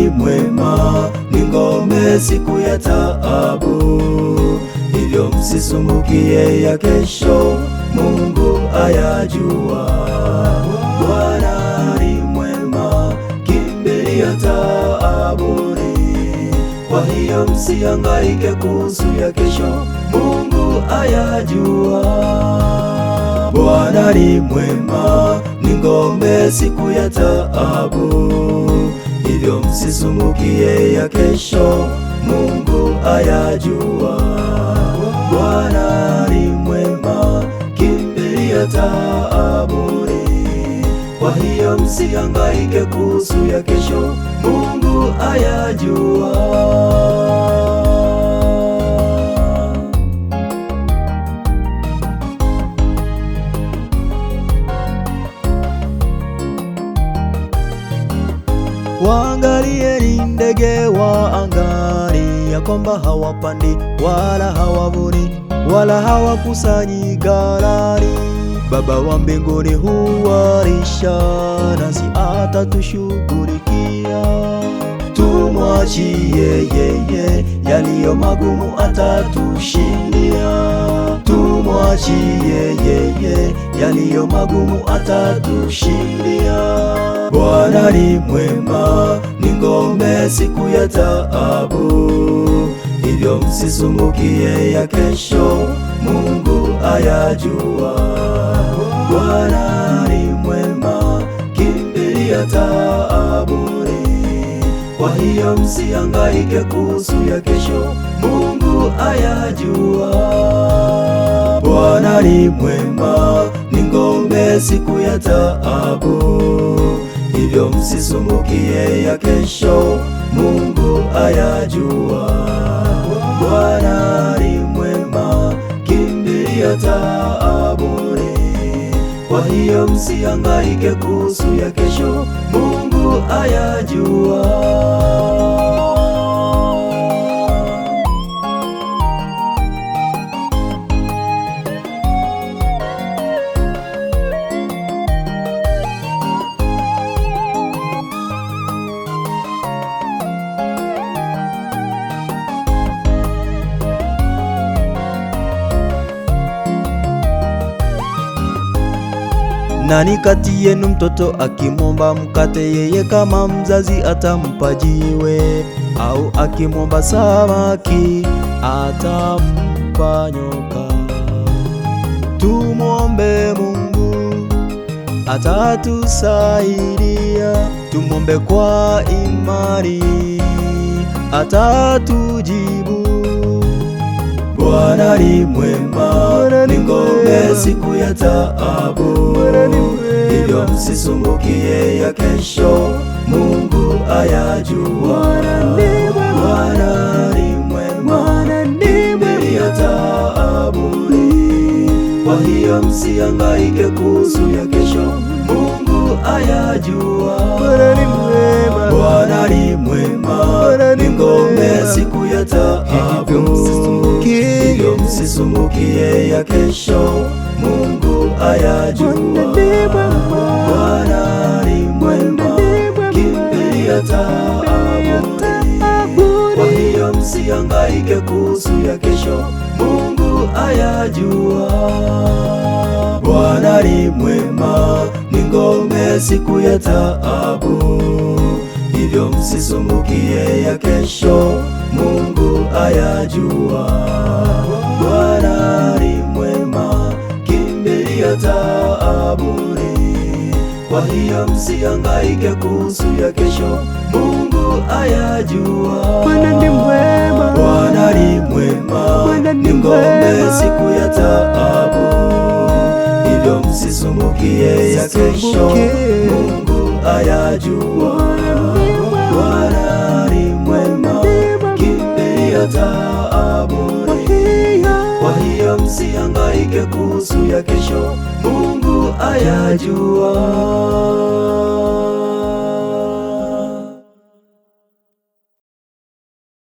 ni mwema, ni ngome siku ya taabu. Hivyo msisumbukie ya kesho, Mungu ayajua. Bwana ni mwema, kimbilia taabuni. Kwa hiyo msihangaike kuhusu ya kesho, Mungu ayajua. Bwana ni mwema, ni ngome siku ya taabu. Hivyo msisumbukie ya kesho, Mungu ayajua. Bwana ni mwema, kimbilia taabuni. Kwa hiyo msihangaike kuhusu ya kesho, Mungu ayajua. Waangalieni ndege wa angani, ya kwamba hawapandi wala hawavuni wala hawakusanyi ghalani. Baba wa mbinguni huwalisha, nasi atatushughulikia. Tumwachie yeye, yaliyo magumu atatushindia. Tumwachie yeye, yaliyo magumu atatushindia. Bwana ni mwema, ni ngome siku ya taabu. Hivyo msisumbukie ya kesho, Mungu ayajua. Bwana ni mwema, kimbilia taabuni. Kwa hiyo msihangaike kuhusu ya kesho, Mungu ayajua. Bwana ni mwema, ni ngome siku ya taabu. Hivyo msisumbukie ya kesho, Mungu ayajua. Bwana ni mwema, kimbilia taabuni. Kwa hiyo msihangaike kuhusu ya kesho, Mungu ayajua. Nani kati yenu mtoto akimwomba mkate, yeye kama mzazi atampa jiwe? Au akimwomba samaki atampa nyoka? Tumwombe Mungu atatusaidia. Tumwombe kwa imani atatujibu. Bwana ni mwema, ni ngome siku ya taabu. Hivyo msisumbukie ya kesho, Mungu ayajua. Bwana ni mwema, kimbilia taabuni. Kwa hiyo msihangaike kuhusu ya kesho, Mungu ayajua. Bwana ni mwema, ni ngome siku ya taabu. Hivyo msisumbukie ya kesho, Mungu ayajua. Bwana ni mwema, kimbilia taabuni. Kwa hiyo msihangaike kuhusu ya kesho, Mungu ayajua. Bwana ni mwema, ni ngome siku ya taabu. Hivyo msisumbukie ya kesho, Mungu ayajua. Bwana ni mwema, kimbilia taabuni. Kwa hiyo msihangaike kuhusu ya kesho, Mungu ayajua. Bwana ni mwema, Bwana ni mwema, ni ngome siku ya taabu. Hivyo msisumbukie ya kesho, Mungu ayajua. Bwana ni mwema, kimbilia taabuni. Kwa hiyo msihangaike kuhusu ya kesho, Mungu ayajua.